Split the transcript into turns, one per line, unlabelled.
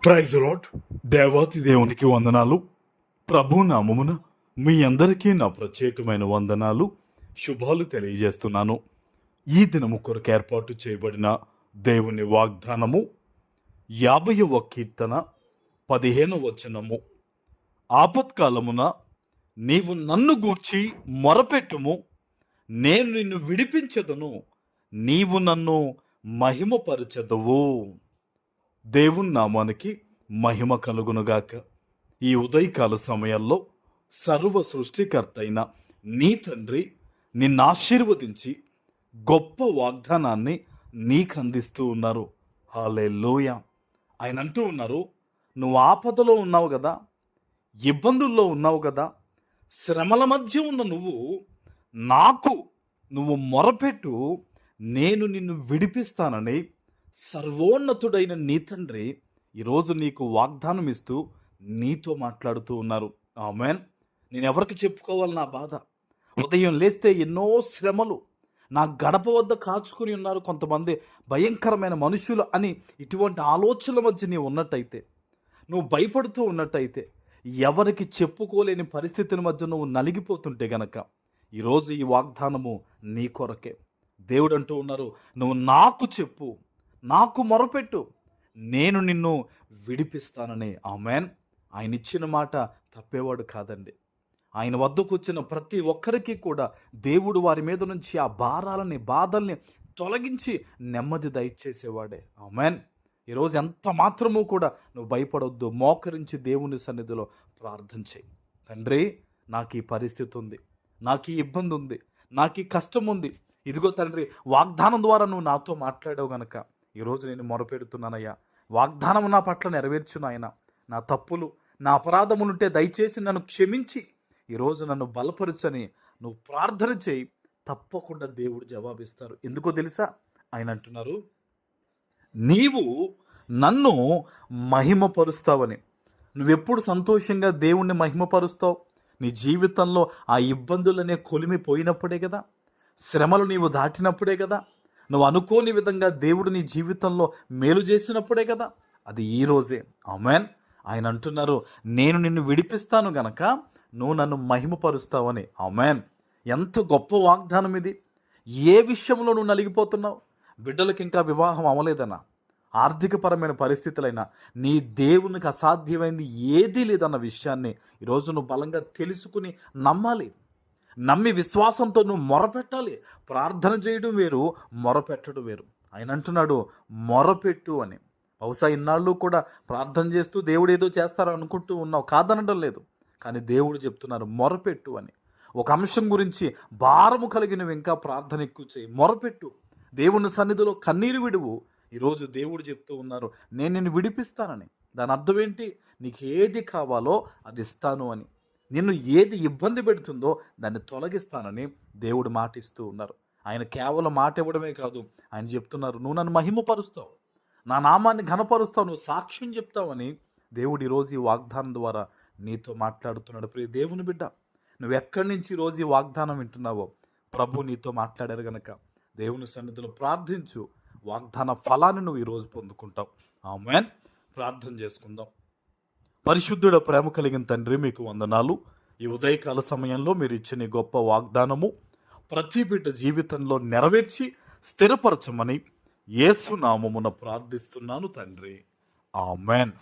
Praise lord. దేవాతి దేవునికి వందనాలు. ప్రభు నామమున మీ అందరికీ నా ప్రత్యేకమైన వందనాలు, శుభాలు తెలియజేస్తున్నాను. ఈ దినము కొరకు ఏర్పాటు చేయబడిన దేవుని వాగ్దానము 50వ కీర్తన 15వ వచనము. ఆపత్కాలమున నీవు నన్ను గూర్చి మొరపెట్టుము, నేను నిన్ను విడిపించదను, నీవు నన్ను మహిమపరచదవు. దేవుని నామానికి మహిమ కలుగునుగాక. ఈ ఉదయకాల సమయాల్లో సర్వ సృష్టికర్త అయిన నీ తండ్రి నిన్ను ఆశీర్వదించి గొప్ప వాగ్దానాన్ని నీకు అందిస్తూ ఉన్నారు. హల్లెలూయా. ఆయన అంటూ ఉన్నారు, నువ్వు ఆపదలో ఉన్నావు కదా, ఇబ్బందుల్లో ఉన్నావు కదా, శ్రమల మధ్య ఉన్న నువ్వు మొరపెట్టు, నేను నిన్ను విడిపిస్తానని సర్వోన్నతుడైన నీ తండ్రి ఈరోజు నీకు వాగ్దానం ఇస్తూ నీతో మాట్లాడుతూ ఉన్నారు. ఆమేన్. నేను ఎవరికి చెప్పుకోవాలి నా బాధ? ఉదయం లేస్తే ఎన్నో శ్రమలు నా గడప వద్ద కాచుకుని ఉన్నారు కొంతమంది భయంకరమైన మనుషులు అని ఇటువంటి ఆలోచనల మధ్య నీవు ఉన్నట్టయితే, నువ్వు భయపడుతూ ఉన్నట్టయితే, ఎవరికి చెప్పుకోలేని పరిస్థితుల మధ్య నువ్వు నలిగిపోతుంటే గనక ఈరోజు ఈ వాగ్దానము నీ కొరకే. దేవుడు అంటూ ఉన్నారు, నువ్వు నాకు చెప్పు, నాకు మొరపెట్టు, నేను నిన్ను విడిపిస్తానని. ఆమేన్. ఆయన ఇచ్చిన మాట తప్పేవాడు కాదండి. ఆయన వద్దకు వచ్చిన ప్రతి ఒక్కరికి కూడా దేవుడు వారి మీద నుంచి ఆ భారాలని బాధల్ని తొలగించి నెమ్మది దయచేసేవాడే. ఆమేన్. ఈరోజు ఎంత మాత్రము కూడా నువ్వు భయపడొద్దు. మోకరించి దేవుని సన్నిధిలో ప్రార్థన చేయి. తండ్రి, నాకు ఈ పరిస్థితి ఉంది, నాకు ఈ ఇబ్బంది ఉంది, నాకు ఈ కష్టం ఉంది. ఇదిగో తండ్రి, వాగ్దానం ద్వారా నువ్వు నాతో మాట్లాడావు గనక ఈరోజు నేను మొరపెడుతున్నానయ్యా. వాగ్దానం నా పట్ల నెరవేర్చు నాయన. నా తప్పులు, నా అపరాధములుంటే దయచేసి నన్ను క్షమించి ఈరోజు నన్ను బలపరచని నువ్వు ప్రార్థన చేయి. తప్పకుండా దేవుడు జవాబిస్తారు. ఎందుకో తెలుసా? ఆయన అంటున్నారు, నీవు నన్ను మహిమపరుస్తావని. నువ్వెప్పుడు సంతోషంగా దేవుణ్ణి మహిమపరుస్తావు? నీ జీవితంలో ఆ ఇబ్బందులనే కొలిమిపోయినప్పుడే కదా, శ్రమలు నీవు దాటినప్పుడే కదా, నువ్వు అనుకోని విధంగా దేవుడు నీ జీవితంలో మేలు చేసినప్పుడే కదా. అది ఈరోజే. ఆమేన్. ఆయన అంటున్నారు, నేను నిన్ను విడిపిస్తాను గనక నువ్వు నన్ను మహిమపరుస్తావని. ఆమేన్. ఎంత గొప్ప వాగ్దానం ఇది. ఏ విషయంలో నువ్వు నలిగిపోతున్నావు? బిడ్డలకు ఇంకా వివాహం అవ్వలేదన్నా, ఆర్థికపరమైన పరిస్థితులైనా, నీ దేవునికి అసాధ్యమైంది ఏదీ లేదన్న విషయాన్ని ఈరోజు నువ్వు బలంగా తెలుసుకుని నమ్మాలి. నమ్మి విశ్వాసంతో నువ్వు మొరపెట్టాలి. ప్రార్థన చేయడం వేరు, మొరపెట్టడం వేరు. ఆయన అంటున్నాడు, మొరపెట్టు అని. బహుశా ఇన్నాళ్ళు కూడా ప్రార్థన చేస్తూ దేవుడు ఏదో చేస్తారో అనుకుంటూ ఉన్నావు, కాదనడం లేదు. కానీ దేవుడు చెప్తున్నారు, మొరపెట్టు అని. ఒక అంశం గురించి భారము కలిగి నువ్వు ఇంకా ప్రార్థన ఎక్కువ చేయి, మొరపెట్టు, దేవుని సన్నిధిలో కన్నీరు విడువు. ఈరోజు దేవుడు చెప్తూ ఉన్నారు, నేను నిన్ను విడిపిస్తానని. దాని అర్థం ఏంటి? నీకు ఏది కావాలో అది ఇస్తాను అని. నిన్ను ఏది ఇబ్బంది పెడుతుందో దాన్ని తొలగిస్తానని దేవుడు మాట ఇస్తూ ఉన్నారు. ఆయన కేవలం మాట ఇవ్వడమే కాదు, ఆయన చెప్తున్నారు, నువ్వు నన్ను మహిమపరుస్తావు, నా నామాన్ని ఘనపరుస్తావు, నువ్వు సాక్ష్యం చెప్తావని దేవుడు ఈరోజు ఈ వాగ్దానం ద్వారా నీతో మాట్లాడుతున్నాడు. ప్రియ దేవుని బిడ్డ, నువ్వు ఎక్కడి నుంచి ఈరోజు ఈ వాగ్దానం వింటున్నావో ప్రభు నీతో మాట్లాడారు గనక దేవుని సన్నిధిలో ప్రార్థించు. వాగ్దాన ఫలాన్ని నువ్వు ఈరోజు పొందుకుంటావు. ఆమేన్. ప్రార్థన చేసుకుందాం. పరిశుద్ధుడ, ప్రేమ కలిగిన తండ్రి, మీకు వందనాలు. ఈ ఉదయకాల సమయంలో మీరు ఇచ్చిన గొప్ప వాగ్దానము ప్రతి బిడ్డ జీవితంలో నెరవేర్చి స్థిరపరచమని యేసు నామమున ప్రార్థిస్తున్నాను తండ్రి. ఆమేన్.